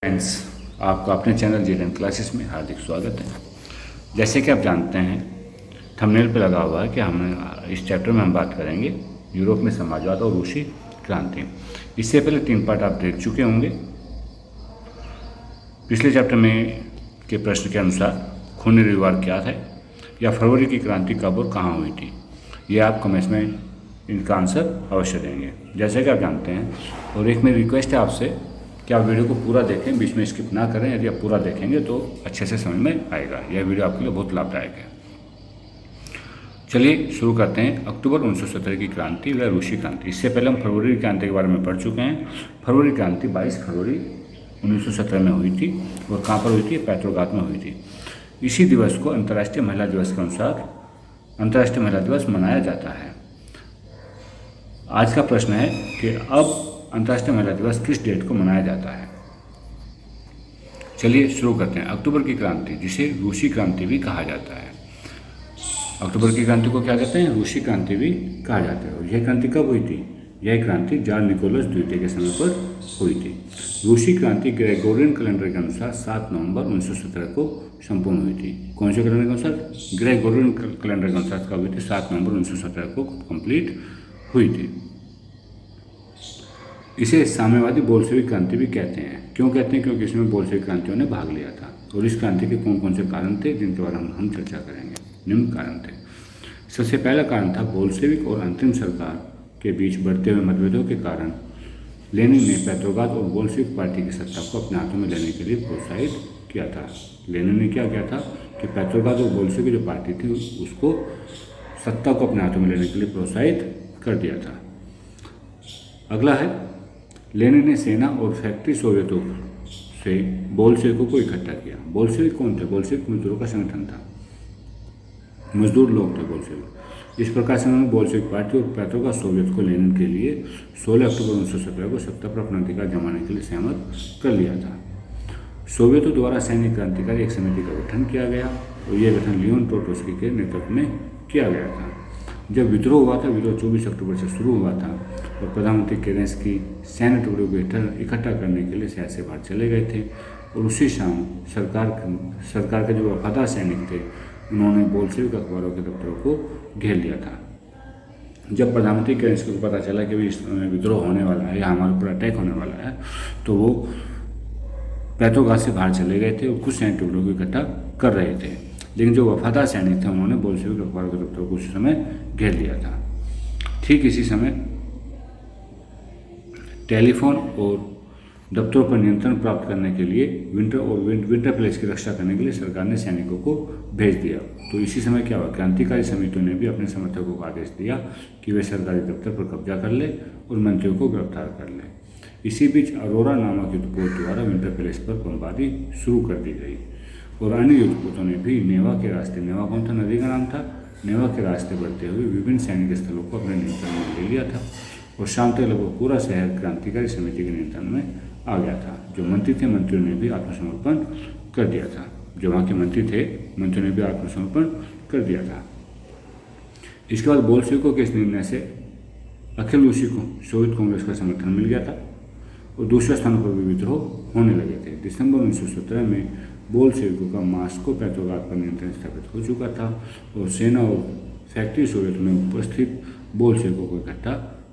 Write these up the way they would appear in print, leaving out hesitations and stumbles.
Friends, आपका अपने channel जी10 classes में हार्दिक स्वागत है। जैसे कि आप जानते हैं, थंबनेल पे लगा हुआ है कि हम इस चैप्टर में हम बात करेंगे यूरोप में समाजवाद और रूसी क्रांति। इससे पहले 3 पार्ट आप देख चुके होंगे। पिछले चैप्टर में के प्रश्न के अनुसार खूनी रविवार क्या था, या फरवरी की क्रांति कब और कहाँ हुई थी, ये आप कमेंट्स में इनका आंसर अवश्य देंगे, जैसे कि आप जानते हैं। और एक मेरी रिक्वेस्ट है आपसे कि आप वीडियो को पूरा देखें, बीच में स्किप ना करें। यदि आप पूरा देखेंगे तो अच्छे से समझ में आएगा। यह वीडियो आपके लिए बहुत लाभदायक है। चलिए शुरू करते हैं। अक्टूबर 1917 की क्रांति व रूसी क्रांति। इससे पहले हम फरवरी की क्रांति के बारे में पढ़ चुके हैं। फरवरी क्रांति 22 फरवरी 1917 में हुई थी। और कहाँ पर हुई थी? पेट्रोग्राद में हुई थी। इसी दिवस को अंतर्राष्ट्रीय महिला दिवस के अनुसार अंतर्राष्ट्रीय महिला दिवस मनाया जाता है। आज का प्रश्न है कि अब अंतर्राष्ट्रीय महिला दिवस किस डेट को मनाया जाता है। चलिए शुरू करते हैं। अक्टूबर की क्रांति, जिसे रूसी क्रांति भी कहा जाता है। अक्टूबर की क्रांति को क्या कहते हैं? रूसी क्रांति भी कहा जाता है। और यह क्रांति कब हुई थी? यह क्रांति जार निकोलस द्वितीय के समय पर हुई थी। रूसी क्रांति ग्रेगोरियन कैलेंडर के अनुसार 7 नवंबर 1917 को संपूर्ण हुई थी। कौन से कैलेंडर के अनुसार? ग्रेगोरियन कैलेंडर के अनुसार कब हुई थी? 7 नवंबर 1917 को कंप्लीट हुई थी। इसे साम्यवादी बोल्शेविक क्रांति भी कहते हैं। क्यों कहते हैं? क्योंकि इसमें बोल्शेविक क्रांतियों ने भाग लिया था। और इस क्रांति के कौन कौन से कारण थे जिनके बारे में हम चर्चा करेंगे। निम्न कारण थे। सबसे पहला कारण था बोल्शेविक और अंतरिम सरकार के बीच बढ़ते हुए मतभेदों के कारण लेनिन ने पेट्रोग्राद और बोल्शेविक पार्टी की सत्ता को अपने हाथों में लेने के लिए प्रोत्साहित किया था। लेनिन ने क्या किया था कि पेट्रोग्राद और बोल्शेविक जो पार्टी थी उसको सत्ता को अपने हाथों में लेने के लिए प्रोत्साहित कर दिया था। अगला है, लेनिन ने सेना और फैक्ट्री सोवियतों से बोल्शेविकों को इकट्ठा किया। बोल्शेविक कौन थे? बोल्शेविक मजदूरों का संगठन था, मजदूर लोग थे बोल्शेविक। इस प्रकार से उन्होंने बोल्शेविक पार्टी और पेट्रोग्राद सोवियत को लेनिन के लिए 16 अक्टूबर 1917 को सत्ता पर अपना अधिकार जमाने के लिए सहमत कर लिया था। सोवियतों द्वारा सैनिक क्रांतिकारी एक समिति का गठन किया गया और यह गठन लियोन ट्रोट्स्की के नेतृत्व में किया गया था। जब विद्रोह हुआ था, विद्रोह 24 अक्टूबर से शुरू हुआ था और प्रधानमंत्री केरेंस्की सैन्य टुकड़ों को इकट्ठा करने के लिए शहर से बाहर चले गए थे। और उसी शाम सरकार के जो वफादार सैनिक थे उन्होंने बोल्शेविक अखबारों के दफ्तरों को घेर लिया था। जब प्रधानमंत्री केरेंस्की को पता चला कि विद्रोह होने वाला है या हमारे ऊपर अटैक होने वाला है, तो वो पेट्रोग्राद से बाहर चले गए थे और कुछ सैन्य टुकड़ों को इकट्ठा कर रहे थे। लेकिन जो वफादार सैनिक थे उन्होंने बोल्शेविक अखबारों के दफ्तरों को उस समय घेर लिया था। ठीक इसी समय टेलीफोन और दफ्तरों पर नियंत्रण प्राप्त करने के लिए विंटर पैलेस की रक्षा करने के लिए सरकार ने सैनिकों को भेज दिया। तो इसी समय क्या हुआ? क्रांतिकारी समितियों ने भी अपने समर्थकों को आदेश दिया कि वे सरकारी दफ्तर पर कब्जा कर ले और मंत्रियों को गिरफ्तार कर ले। इसी बीच अरोरा नामक युद्धपोत द्वारा विंटर पैलेस पर बमबारी शुरू कर दी गई और अन्य युद्धपोतों ने भी नेवा के रास्ते, नेवा कौन था? नदी का नाम था। नेवा के रास्ते बढ़ते हुए विभिन्न सैनिक स्थलों को अपने नियंत्रण में ले लिया था और शाम तक लगभग पूरा शहर क्रांतिकारी समिति के नियंत्रण में आ गया था। जो मंत्री थे, मंत्रियों ने भी आत्मसमर्पण कर दिया था। जो वहाँ के मंत्री थे, मंत्रियों ने भी आत्मसमर्पण कर दिया था। इसके बाद बोल्शेविकों के इस निर्णय से अखिल रूसी को सोवियत कांग्रेस का समर्थन मिल गया था और दूसरे स्थानों पर भी विद्रोह होने लगे थे। दिसंबर 1917 में बोल्शेविकों का मॉस्को पेट्रोग्राद पर नियंत्रण स्थापित हो चुका था और सेना और फैक्ट्री सोवियत में उपस्थित बोल्शेविकों को इकट्ठा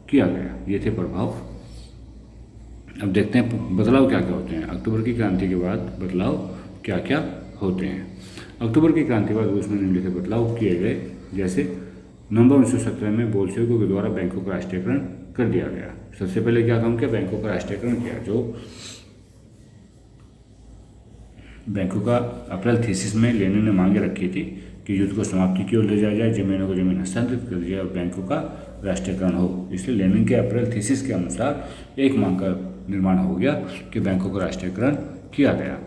किया गया। ये थे प्रभाव। अब देखते हैं बदलाव क्या क्या होते हैं। अक्टूबर की क्रांति के बाद बदलाव क्या क्या होते हैं। अक्टूबर की क्रांति के बाद रूस में निम्नलिखित बदलाव किए गए। जैसे नवंबर 1917 में बोल्शेविकों के द्वारा बैंकों का राष्ट्रीयकरण कर दिया गया। सबसे पहले क्या काम किया? बैंकों का राष्ट्रीयकरण किया। जो बैंकों का अप्रैल थीसिस में लेनिन ने मांगे रखी थी कि युद्ध को समाप्ति की ओर ले जाया जाए, जमीनों को जमीन हस्तांतरित कर दिया और बैंकों का राष्ट्रीयकरण हो। इसलिए लेनिन के अप्रैल थीसिस के अनुसार एक मांग का निर्माण हो गया कि बैंकों का राष्ट्रीयकरण किया गया।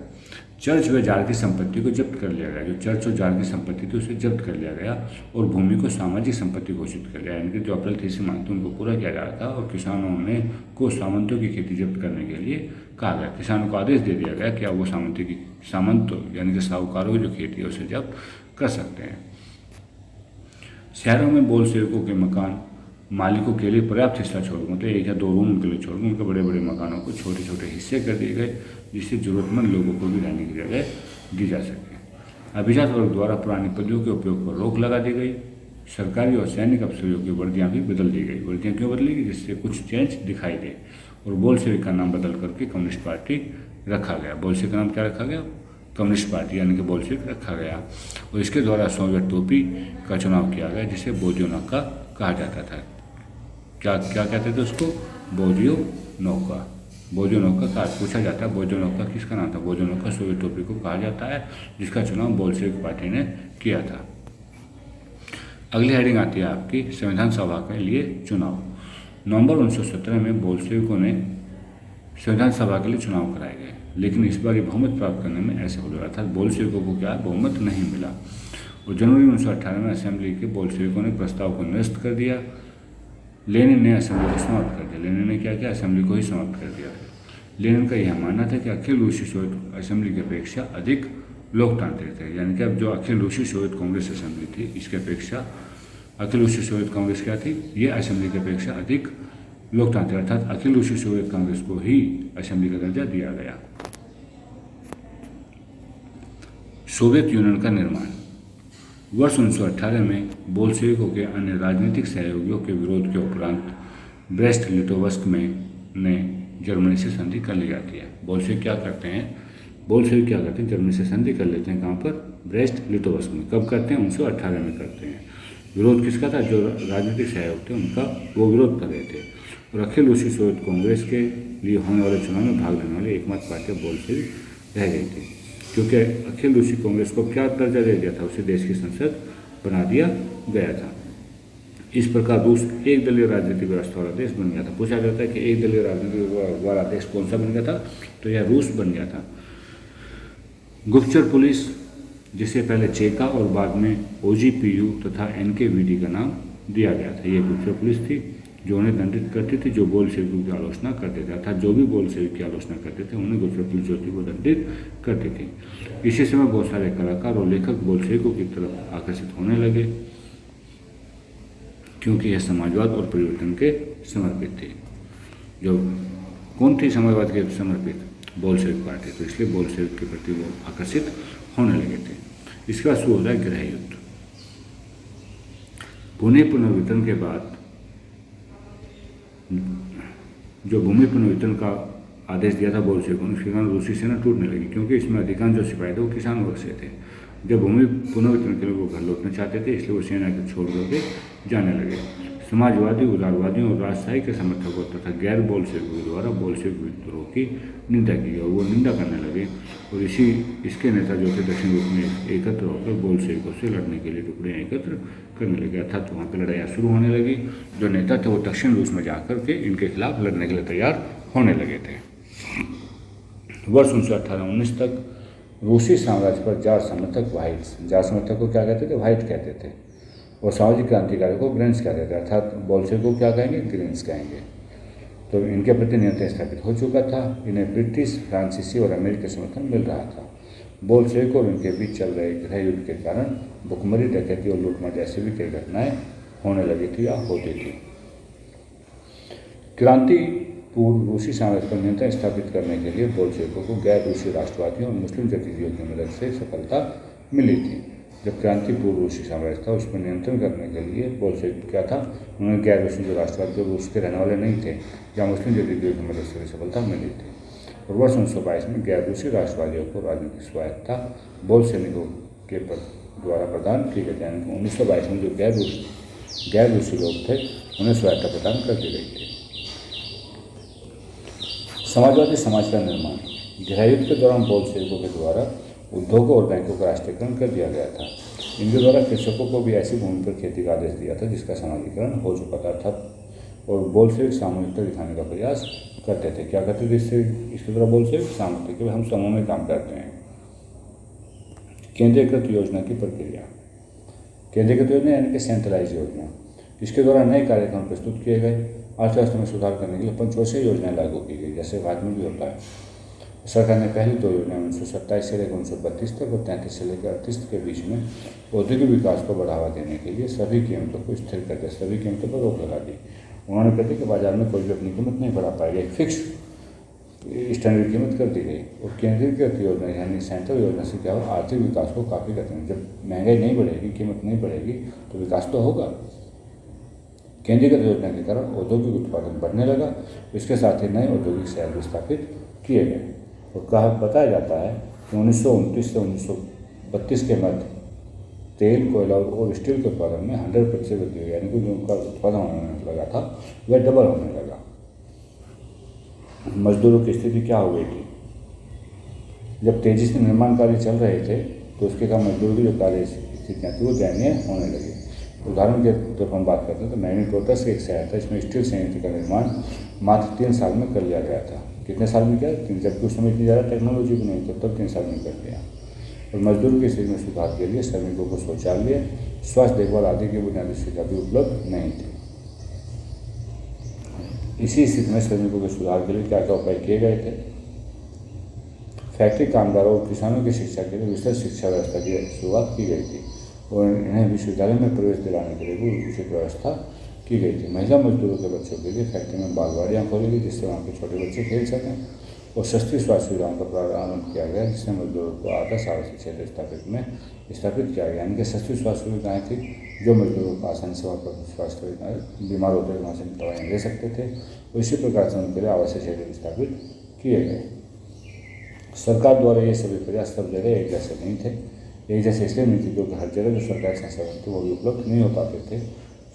चर्च व जार की संपत्ति को जब्त कर लिया गया। जो चर्च और जार की संपत्ति थी उसे जब्त कर लिया गया और भूमि को सामाजिक संपत्ति घोषित कर लिया। यानी कि जो अप्रैल थीसिस मांग थी उनको पूरा किया जा रहा था और किसानों ने को सामंतों की खेती जब्त करने के लिए कहा गया। किसानों को आदेश दे दिया गया कि अब वो सामंत यानी कि साहूकारों की जो खेती है उसे जब्त कर सकते हैं। शहरों में बोल्शेविकों के मकान मालिकों के लिए पर्याप्त हिस्सा छोड़, मतलब 1 या 2 रूम उनके लिए छोड़, उनके बड़े बड़े मकानों को छोटे छोटे हिस्से कर दिए गए, जिससे ज़रूरतमंद लोगों को भी रहने की जगह दी जा सके। अभिजात वर्ग द्वारा पुरानी पदवियों के उपयोग पर रोक लगा दी गई। सरकारी और सैनिक अफसरों की वर्दियाँ भी बदल दी गई। वर्दियाँ क्यों बदली गई? जिससे कुछ चेंज दिखाई दे। और बोल्शेविक का नाम बदल करके कम्युनिस्ट पार्टी रखा गया। बोल्शेविक का नाम क्या रखा गया? कम्युनिस्ट पार्टी यानी कि बोल्शेविक रखा गया। और इसके द्वारा सोवियत टोपी का चुनाव किया गया, जिसे बोदियोनोका कहा जाता था। क्या क्या कहते थे उसको? बोदियोनोका। बोदियोनोका का पूछा जाता है, बोदियोनोका किसका नाम था? बोदियोनोका सोवियत टोपी को कहा जाता है, जिसका चुनाव बोल्शेविक पार्टी ने किया था। अगली हेडिंग आती है आपकी संविधान सभा के लिए चुनाव। नवंबर 1917 में बोल्शेविकों ने संविधान सभा के लिए चुनाव कराए गए, लेकिन इस बार ये बहुमत प्राप्त करने में असफल हुआ, अर्थात बोल्शेविकों को क्या बहुमत नहीं मिला। और जनवरी 1918 में असेंबली के बोल्शेविकों ने प्रस्ताव को निरस्त कर दिया। लेनिन ने असेंबली को समाप्त कर दिया। लेनिन ने क्या किया? असेंबली को ही समाप्त कर दिया। लेनिन का यह मानना था कि अखिल रूसी सोवियत असेंबली की अपेक्षा अधिक लोकतांत्रिक है, यानी कि अब जो अखिल रूसी सोवियत कांग्रेस असेंबली थी, इसके अपेक्षा अखिल रूसी सोवियत कांग्रेस क्या थी? ये असेंबली की अपेक्षा अधिक लोकतांत्रिक, अर्थात अखिल रूसी सोवियत कांग्रेस को ही असेंबली का दर्जा दिया गया। सोवियत यूनियन का निर्माण। वर्ष 1918 में बोल्शेविकों के अन्य राजनीतिक सहयोगियों के विरोध के उपरांत ब्रेस्ट लिटोवस्क में ने जर्मनी से संधि कर ली जाती है। बोल्शेविक क्या करते हैं? बोल्शेविक क्या करते हैं? जर्मनी से संधि कर लेते हैं। कहाँ पर? ब्रेस्ट लिटोवस्क में। कब करते हैं? 1918 में करते हैं। विरोध किसका था? जो राजनीतिक सहयोग थे उनका, वो विरोध कर रहे थे। और अखिल रूसी सोवियत कांग्रेस के लिए होने वाले चुनाव में भाग लेने वाले एकमात्र पार्टी बोल्शेविक रह गई थी, क्योंकि अखिल रूसी कांग्रेस को क्या दर्जा दे दिया था? उसे देश की संसद बना दिया गया था। इस प्रकार रूस एक दलीय राजनीतिक व्यवस्था वाला देश बन गया था। पूछा जाता है कि एक दलीय राजनीतिक वाला देश कौन सा बन गया था? तो यह रूस बन गया था। गुप्तचर पुलिस, जिसे पहले चेका और बाद में OGPU तथा NKVD का नाम दिया गया था, ये गुप्तचर पुलिस थी जो उन्हें दंडित करती थी जो बोल्शेविकों की आलोचना करते थे, अर्थात जो भी बोल्शेविक की आलोचना करते थे उन्हें गुप्तचर पुलिस जो थी वो दंडित करती थी। इसी समय बहुत सारे कलाकार और लेखक बोल्शेविकों की तरफ आकर्षित होने लगे, क्योंकि यह समाजवाद और परिवर्तन के समर्पित थी। जो कौन थी समाजवाद के समर्पित? Bolshevik party. तो इसलिए बोल्शेविक के प्रति वो आकर्षित होने लगे थे। इसके बाद शुरू होता है गृह युद्ध। पुणे पुनर्वितरण के बाद जो भूमि पुनर्वितरण का आदेश दिया था बोल्शेविकों ने, उसके कारण रूसी सेना टूटने लगी, क्योंकि इसमें अधिकांश जो सिपाही थे वो किसान वर्ग से थे। जब भूमि पुनर्वितरण के लिए वो घर लौटना चाहते थे, इसलिए वो सेना को छोड़ करके जाने लगे। समाजवादी, उदारवादियों और राजशाही के समर्थकों तथा गैर बोल्शेविकों द्वारा बोल्शेविक विद्रोह की निंदा की गई और वो निंदा करने लगे। और इसके नेता जो थे दक्षिण रूस में एकत्र होकर बोल्शेविकों से लड़ने के लिए टुकड़ियाँ एकत्र करने लगे, अर्थात वहाँ पर लड़ाइयाँ शुरू होने लगी। जो नेता थे वो दक्षिण रूस में जाकर के इनके खिलाफ लड़ने के लिए तैयार होने लगे थे। वर्ष 1918-19 तक रूसी साम्राज्य पर जार समर्थक व्हाइट्स, जार समर्थक को क्या कहते थे? व्हाइट कहते थे। और सामाजिक क्रांतिकारियों को ग्रीन्स कहते थे, अर्थात बोल्शेविक को क्या कहेंगे? ग्रीन्स कहेंगे। तो इनके प्रति नियंत्रण स्थापित हो चुका था। इन्हें ब्रिटिश, फ्रांसीसी और अमेरिकी समर्थन मिल रहा था। बोल्शेविक और इनके बीच चल रहे गृह युद्ध के कारण भुखमरी, डकैती और लूटमार जैसी भी कई घटनाएं होने लगी थी या होती थी। क्रांति पूर्व रूसी साम्राज्य पर नियंत्रण स्थापित करने के लिए बोल्शेविकों को गैर रूसी राष्ट्रवादियों और मुस्लिम गतिविधियों की मदद से सफलता मिली थी। जब क्रांति पूर्व रूसी साम्राज्य था, उस पर नियंत्रण करने के लिए बोल्शेविक क्या था? उन्होंने गैर रूसी जो राष्ट्रवादी जो रूस के रहने वाले नहीं थे या मुस्लिम गतिविधियों की मदद से सफलता मिली थी। और वर्ष 1922 में गैर रूसी राष्ट्रवादियों को राजनीतिक स्वायत्ता बोल्शेविकों के द्वारा प्रदान की गई, यानी 1922 में जो गैर रूसी लोग थे उन्हें स्वायत्ता प्रदान कर दी गई थी। समाजवादी समाज का निर्माण। गृह युद्ध के दौरान बोल्शेविकों के द्वारा उद्योगों और बैंकों का राष्ट्रीयकरण कर दिया गया था। इनके द्वारा कृषकों को भी ऐसी भूमि पर खेती का आदेश दिया था जिसका समाजीकरण हो चुका था। और बोल्शेविक सामूहिकता दिखाने का प्रयास करते थे। क्या करते थे इसके द्वारा? बोल्शेविक सामूहिक, हम समूह में काम करते हैं। केंद्रीकृत योजना की प्रक्रिया। केंद्रीकृत योजना यानी कि सेंट्रलाइज योजना, इसके द्वारा नए कार्यक्रम प्रस्तुत किए गए। अर्थव्यवस्था में सुधार करने के लिए पंचवर्षीय योजनाएं लागू की गई, जैसे भारत में भी होता है। सरकार ने पहली दो योजनाएं 1927 से लेकर 1932 तक और 33 से लेकर 38 के बीच में औद्योगिक विकास को बढ़ावा देने के लिए सभी कीमतों को स्थिर कर दिया, सभी कीमतों पर रोक लगा दी। उन्होंने कहते कि बाजार में कोई भी अपनी कीमत नहीं बढ़ा पाएगा, एक फिक्स स्टैंडर्ड कीमत कर दी गई। और केंद्रीकृत योजना यानी सेंट्रल योजना से क्या हो, आर्थिक विकास को काफ़ी करते हैं। जब महंगाई नहीं बढ़ेगी, कीमत नहीं बढ़ेगी तो विकास तो होगा। केंद्रीकृत योजना के कारण औद्योगिक उत्पादन बढ़ने लगा, इसके साथ ही नए औद्योगिक शहर भी स्थापित किए गए। और कहा बताया जाता है कि 1929 से 1932 के मध्य तेल, कोयला और स्टील के उत्पादन में 100% वृद्धि हुई, यानी कि जो उनका उत्पादन होने लगा था वह डबल होने लगा। मजदूरों की स्थिति क्या हो गई थी, जब तेजी से निर्माण कार्य चल रहे थे तो उसके कारण मजदूरों की जो कार्य स्थितियाँ थी वो दयनीय होने लगी। उदाहरण के तौर पर हम बात करते हैं तो मैग्नीटोटस एक शहर था, इसमें स्टील संयंत्र का निर्माण मात्र 3 साल में कर लिया गया था। कितने साल में किया? 3, जबकि उस समय इतनी ज़्यादा टेक्नोलॉजी भी नहीं थी, तब 3 साल में कर दिया। और मजदूरों की स्थिति में सुधार के लिए श्रमिकों को शौचालय, स्वास्थ्य देखभाल आदि की बुनियादी सुविधा भी उपलब्ध नहीं थी। इसी स्थिति में श्रमिकों के सुधार के लिए क्या क्या उपाय किए गए थे? फैक्ट्री कामगारों और किसानों की शिक्षा के लिए विस्तृत शिक्षा व्यवस्था की शुरुआत की गई थी और इन्हें विश्वविद्यालय में प्रवेश दिलाने के लिए भी उचित व्यवस्था की गई थी। महिला मजदूरों के बच्चों के लिए फैक्ट्री में बालवाड़ियाँ खोली गई जिससे वहाँ के छोटे बच्चे खेल सकें, और सस्ती स्वास्थ्य सुविधाओं का प्रारंभ किया गया जिससे मजदूरों को आदर्श आवासीय क्षेत्र स्थापित किया गया। यानी कि सस्ती स्वास्थ्य सुविधाएँ थी जो मजदूरों को आसानी से वहाँ पर स्वास्थ्य बीमार होते हैं वहाँ से दवाइयाँ ले सकते थे, और इसी प्रकार से उनके लिए आवासीय क्षेत्र स्थापित किए गए। सरकार द्वारा ये सभी प्रयास सब जगह एक जैसे नहीं थे। एक जैसे इसलिए नहीं थे क्योंकि हर जगह जो सरकारी संसाधन थे वो भी उपलब्ध नहीं हो पाते थे,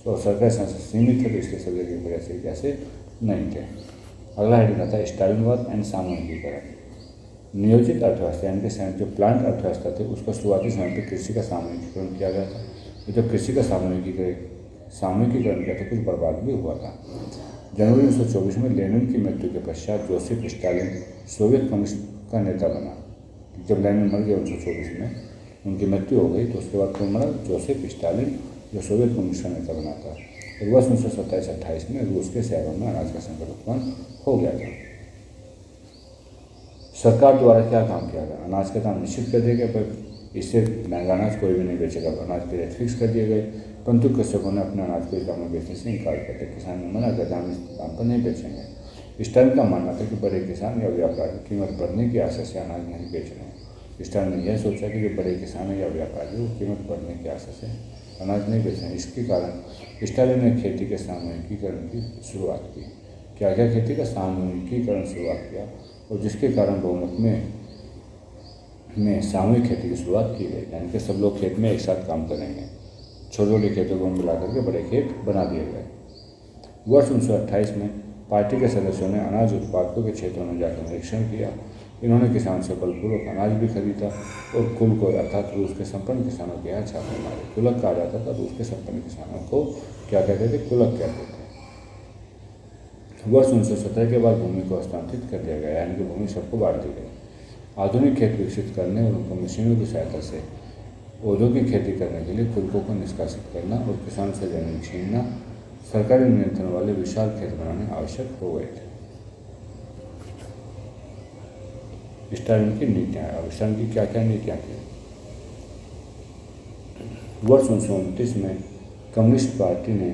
और सरकारी संसाधन सीमित थे तो इसलिए सब जगह प्रयास एक जैसे नहीं थे। अगला हेडिंग आता है स्टालिनवाद एंड सामूहिकीकरण। नियोजित अर्थव्यवस्था यानी कि जो प्लांट अर्थव्यवस्था थी उसका शुरुआती समय पर कृषि का सामूहिकीकरण किया गया था। तो जब कृषि का सामूहिकीकरण किया था कुछ बर्बाद भी हुआ था। जनवरी 1924 में लेनिन की मृत्यु के पश्चात जोसेफ स्टालिन सोवियत कम्युनिस्ट का नेता बना। जब लेनिन मर गया 1924 में, उनकी मृत्यु हो गई, तो उसके बाद कौन बना? जोसेफ स्टालिन, जो सोवियत कम्युनिस्ट का नेता बना था। और वर्ष 1927-28 में रूस के शहरों में अनाज का संकट उत्पन्न हो गया था। सरकार द्वारा क्या काम किया गया? अनाज का दाम निश्चित कर दिया गया, पर इससे महंगा अनाज कोई भी नहीं बेचेगा। अनाज के रेट फिक्स कर दिए गए, परंतु कृषकों ने अपने अनाज को इस दाम में बेचने से इनकार कर दिया। किसान ने मना कर दिया, हम इस दाम पर नहीं बेचेंगे। स्टालिन का मानना था कि बड़े किसान या व्यापारी कीमत बढ़ने की आशा से अनाज नहीं बेच रहे हैं। स्टालिन ने यह सोचा कि जो बड़े किसान या व्यापारी वो कीमत बढ़ने की आशा से अनाज नहीं बेच रहे हैं। इसके कारण स्टालिन ने खेती के सामूहिकीकरण की शुरुआत की। क्या क्या? खेती का सामूहिकीकरण शुरुआत किया, और जिसके कारण बहुमत में सामूहिक खेती की शुरुआत की गई। यानी कि सब लोग खेत में एक साथ काम करेंगे, छोटे छोटे खेतों को मिला करके बड़े खेत बना दिए गए। वर्ष 1928 में पार्टी के सदस्यों ने अनाज उत्पादकों के क्षेत्रों में जाकर निरीक्षण किया। इन्होंने किसान से बलपूर्वक अनाज भी खरीदा और कुल को अर्थात रूस के संपन्न किसानों के यहाँ छापे मारे। कुलक कहा जाता था, रूस के संपन्न किसानों को क्या कहते थे? कुलक कहते थे। वर्ष 1917 के बाद भूमि को हस्तांतरित कर दिया गया, यानी कि भूमि सबको बांट दी गई। आधुनिक खेत विकसित करने और उनको मशीनों की सहायता से औद्योगिक खेती करने के लिए कुलकों को निष्कासित करना और किसानों से जमीन छीनना, सरकारी नियंत्रण वाले विशाल खेत बनाने आवश्यक हो गए थे। स्टालिन की नीतियाँ। अब स्टालिन की क्या क्या नीतियाँ थी? वर्ष 1929 में कम्युनिस्ट पार्टी ने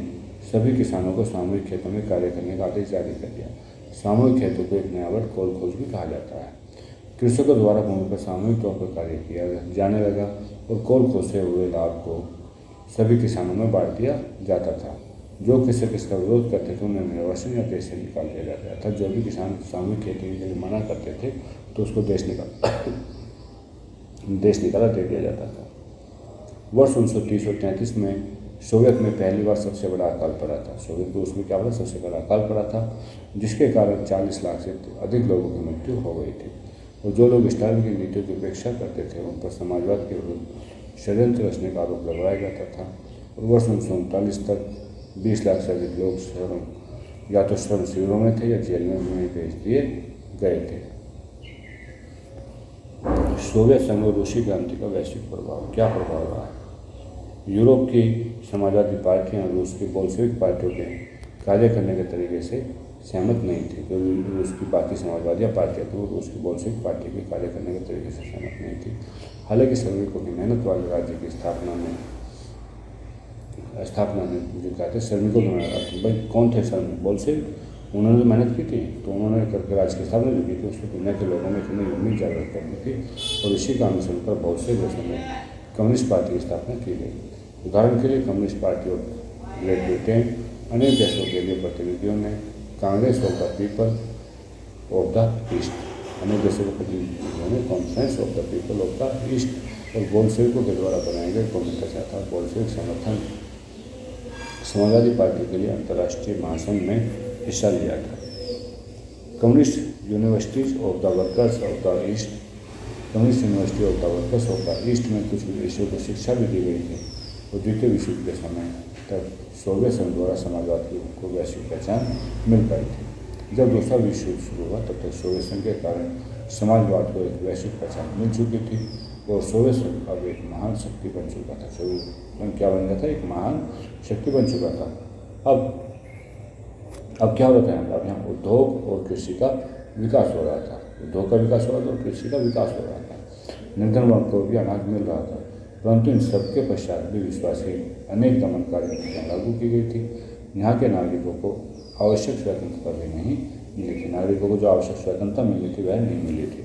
सभी किसानों को सामूहिक खेतों में कार्य करने का आदेश जारी कर दिया। सामूहिक खेतों को एक नया वर्ड कोल खोज भी कहा जाता है। कृषकों द्वारा भूमि पर सामूहिक तौर पर कार्य किया जाने लगा और कोल खोज से हुए लाभ को सभी किसानों में बांट दिया जाता था। जो कृषक इसका विरोध करते थे उन्हें निर्वासन या देश से निकाल दिया जाता था। जो भी किसान सामूहिक खेती के लिए मना करते थे तो उसको देश निकाला दे दिया जाता था। वर्ष 1930 और 1933 में सोवियत में पहली बार सबसे बड़ा अकाल पड़ा था। सोवियत रूस में क्या बड़ा? सबसे बड़ा अकाल पड़ा था, जिसके कारण 40 लाख से अधिक लोगों की मृत्यु हो गई थी। और जो लोग स्टालिन की नीतियों की उपेक्षा करते थे उन पर समाजवाद के विरुद्ध षड्यंत्र रचने का आरोप लगाया जाता था। और वर्ष 1939 तक 20 लाख से अधिक लोग या तो श्रम शिविरों में थे या जेल में भेज दिए गए थे। सोवियत संघ और रूसी क्रांति का वैश्विक प्रभाव। क्या प्रभाव रहा? यूरोप की समाजवादी पार्टियां रूस की बोल्शेविक पार्टियों के कार्य करने के तरीके से सहमत नहीं थे, क्योंकि रूस की बाकी समाजवादी पार्टियाँ तो रूस की बोल्शेविक पार्टी के कार्य करने के तरीके से सहमत नहीं थी। हालांकि श्रमिकों की मेहनत वाले राज्य की स्थापना में जो कहते हैं श्रमिकों की मेहनत, भाई कौन थे श्रमिक? बोल्शेविक। उन्होंने तो मेहनत की थी, तो उन्होंने करके राज्य की स्थापना जो की थी उसमें दुनिया के लोगों में इतनी उम्मीद जागृत करनी थी, और इसी का अनुसरण कर बहुत से देशों में कम्युनिस्ट पार्टी की स्थापना की गई। उदाहरण के लिए communist party of great Britain, अनेक देशों के लिए प्रतिनिधियों ने Congress of the people of the east, अनेक देशों के प्रतिनिधियों ने conference of the people of the east और बोल्शेविकों के द्वारा बनाए गए कम्युनिस्ट तथा बोल्शेविक समर्थन समाजवादी पार्टी के लिए अंतर्राष्ट्रीय महासंघ में हिस्सा लिया था। Communist universities of the workers of the east, communist university of the workers of the east में कुछ विदेशियों को शिक्षा भी दी गई थी, और द्वितीय विश्व युद्ध के समय तक सोवियत संघ द्वारा समाजवाद को वैश्विक पहचान मिल पाई थी। जब दूसरा विश्व युद्ध शुरू हुआ तब तक सोवियत संघ के कारण समाजवाद को एक वैश्विक पहचान मिल चुकी थी, और सोवियत संघ अब एक महान शक्ति बन चुका था। सोवियत संघ क्या बन गया था? एक महान शक्ति बन चुका था। अब क्या हो रहा था? अब यहाँ उद्योग और कृषि का विकास हो रहा था, उद्योग का विकास हो रहा था और कृषि का विकास हो रहा था। निर्धन वर्ग को भी अनाज मिल रहा था, परंतु इन सबके पश्चात भी विश्वासी अनेक दमनकारी नीतियाँ लागू की गई थी। यहाँ के नागरिकों को आवश्यक स्वतंत्रता भी नहीं मिली थी, नागरिकों को जो आवश्यक स्वतंत्रता मिली थी वह नहीं मिली थी।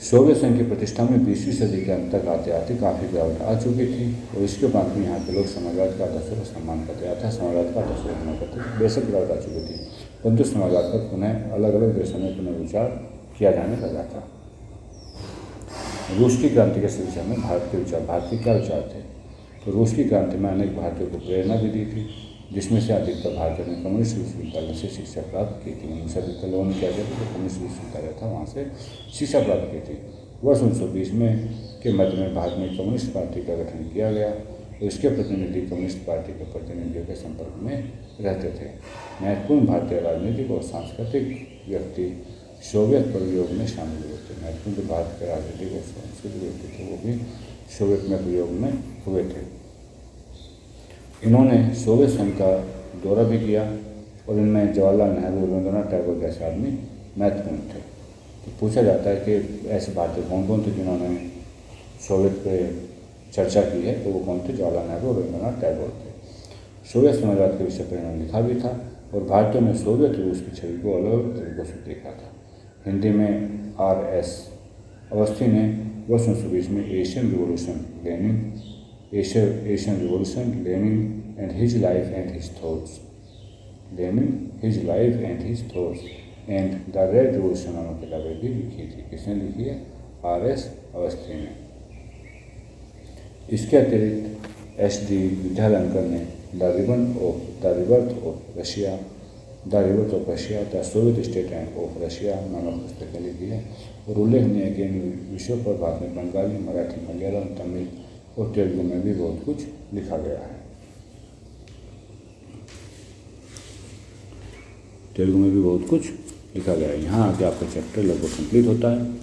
सोवियत संघ की प्रतिष्ठा में 20वीं सदी के अंत तक आते आते काफ़ी गिरावट आ चुकी थी, और इसके बाद भी यहाँ के लोग समाजवाद का आदर्शों का सम्मान करते आते हैं, समाजवाद का आदर्शों का सम्मान करते। बेशक गिरावट आ चुकी थी, परंतु समाजवाद पर पुनः अलग अलग देशों में पुनर्विचार किया जाने लगा था। रूस की क्रांति के विषय में भारत के क्या विचार थे? तो रूस की क्रांति में अनेक भारतीयों को प्रेरणा भी दी थी, जिसमें से अधिकतर भारतीयों ने कम्युनिस्ट विश्वविद्यालय से शिक्षा प्राप्त की थी। उनसे अधिकतर लोगों ने क्या किया था? कम्युनिस्ट विश्वविद्यालय था, वहाँ से शिक्षा प्राप्त की थी। वर्ष 1920 में के मध्य में भारत में कम्युनिस्ट पार्टी का गठन किया गया, और इसके प्रतिनिधि कम्युनिस्ट पार्टी के प्रतिनिधियों के संपर्क में रहते थे। महत्वपूर्ण भारतीय राजनीतिक और सांस्कृतिक व्यक्ति सोवियत प्रयोग में शामिल हुए थे। महत्वपूर्ण जो भारत के राजनीतिक और सांस्कृतिक व्यक्ति थे वो भी सोवियत में प्रयोग में हुए थे। इन्होंने सोवियत संघ का दौरा भी किया, और इनमें जवाहरलाल नेहरू, रविंद्रनाथ टैगोर जैसे आदमी महत्वपूर्ण थे। तो पूछा जाता है कि ऐसे भारतीय कौन कौन थे जिन्होंने सोवियत पे चर्चा की है, तो वो कौन थे? जवाहरलाल नेहरू और रविंद्रनाथ टैगोर थे। सोवियत समाजवाद के विषय पर इन्होंने लिखा भी था, और भारतीयों ने सोवियत रूस की छवि को अलग अलग तरीकों से देखा था। हिंदी में R.S. अवस्थी ने वर्ष 1920 में Asian revolution and his life and his thoughts, and the red revolution नामक किताबें भी लिखी थी। किसने लिखी है? R.S. अवस्थी ने। इसके अतिरिक्त S.D. विद्यालंकर ने the rebirth of Russia, the Soviet state of Russia नामक पुस्तकें लिखी है, और उल्लेखनीय है कि इन विषयों पर बाद में बंगाली, मराठी, मलयालम, तमिल और तेलुगु में भी बहुत कुछ लिखा गया है। तेलुगु में भी बहुत कुछ लिखा गया है। यहाँ आके आपका चैप्टर लगभग कंप्लीट होता है।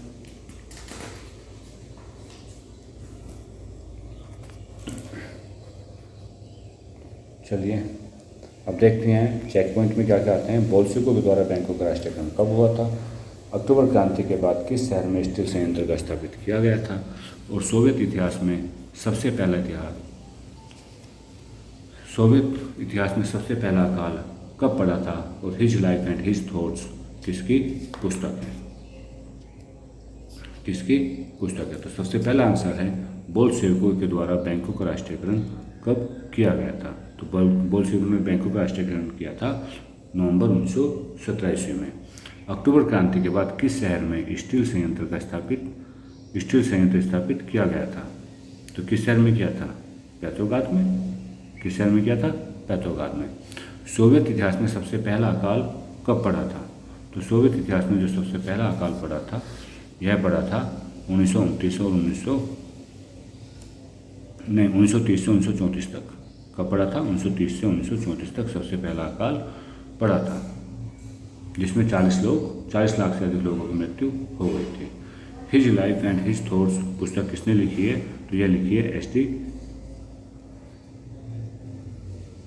चलिए अब देखते हैं चेक पॉइंट में क्या क्या आते हैं। बोल्शेविकों के द्वारा बैंकों का राष्ट्रीयकरण कब हुआ था? अक्टूबर क्रांति के बाद किस शहर में स्टील संयंत्र का स्थापित किया गया था? और सोवियत इतिहास में सबसे पहला काल कब पड़ा था? और his life and his thoughts किसकी पुस्तक है? तो सबसे पहला आंसर है बोल्शेविकों के द्वारा बैंकों का राष्ट्रीयकरण कब किया गया था? तो बोल्शेविकों ने बैंकों का राष्ट्रीयकरण किया था नवंबर 1917 ईस्वी में। अक्टूबर क्रांति के बाद किस शहर में स्टील संयंत्र स्थापित किया गया था? तो किस शहर में किया था? पेट्रोग्राद में। किस शहर में किया था? पेट्रोग्राद में। सोवियत इतिहास में सबसे पहला अकाल कब पड़ा था? तो सोवियत इतिहास में जो सबसे पहला अकाल पड़ा था यह पड़ा था 1929 और 1930 से 1934 तक। कब पड़ा था? 1930 से 1934 तक सबसे पहला अकाल पड़ा था, जिसमें 40 लाख से अधिक लोगों की मृत्यु हो गई थी। His life and his thoughts पुस्तक किसने लिखी है? तो यह लिखी है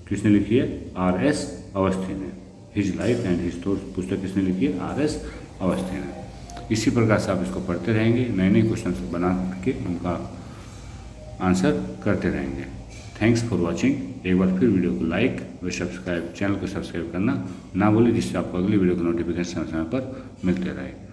किसने लिखी है? R.S. अवस्थी ने। His life and his thoughts पुस्तक किसने लिखी है? R.S. अवस्थी ने। इसी प्रकार से आप इसको पढ़ते रहेंगे, नए नए क्वेश्चन बना के उनका आंसर करते रहेंगे। Thanks for watching. एक बार फिर वीडियो को लाइक व सब्सक्राइब, चैनल को सब्सक्राइब करना ना भूलें, जिससे आपको अगली वीडियो का नोटिफिकेशन समय पर मिलते रहे।